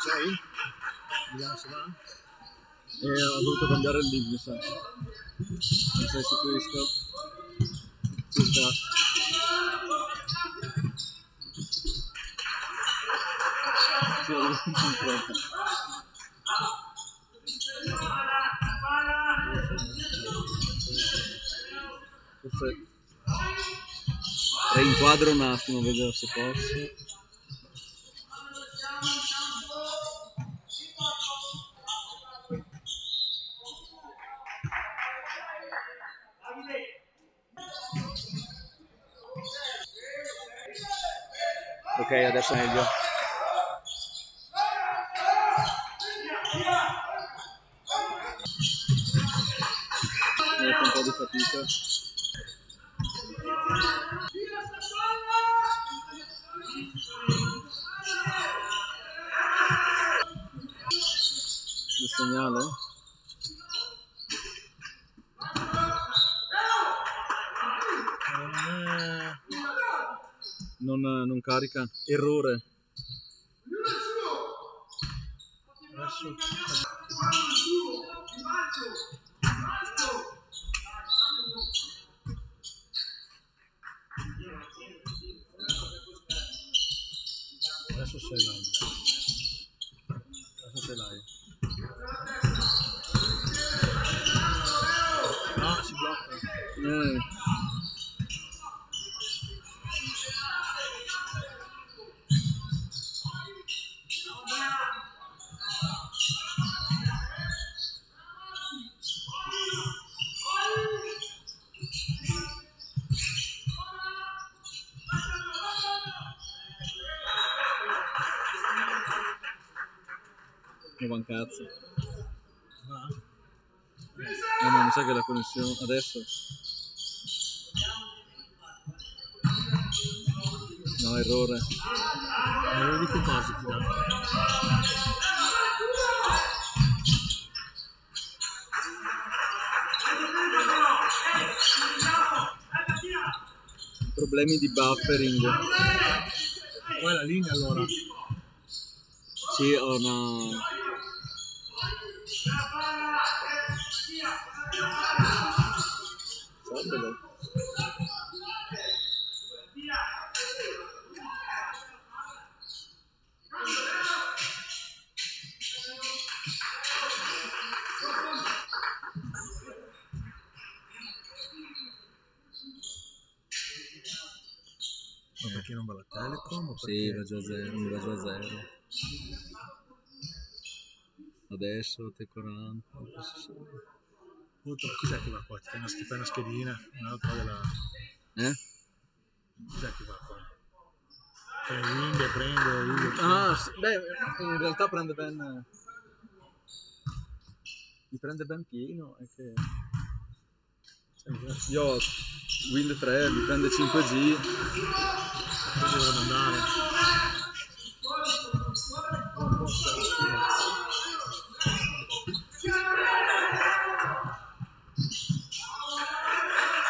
Sei? Vediamo se va. E ho dovuto cambiare il link, mi sa. Non sei su questo? Ci sta. Sì, ho dovuto incontrare. Forse reinquadro un attimo, vedo se posso. Ok, adesso è meglio. Mi fa un po' di fatica. Il segnale? Non carica. Errore. Adesso sei live. Adesso sei live. No, si blocca. Non va un cazzo. No, mi sa che la connessione adesso. No, errore. Errore di che cosa ti dà? Problemi di buffering. Qual è la linea allora? Sì, ho una... Sappelo. Ma perché non va la Telecom? Sì, va già a zero, mi va già a zero. Adesso T40. Cos'è che va qua? Ti fai una schedina, un'altra della... Cos'è che va qua? Cioè l'India prende... Ah, sì, beh, in realtà prende ben... Mi prende ben pieno, è che... Io ho Wind 3, mi prende 5G. Cosa devo mandare?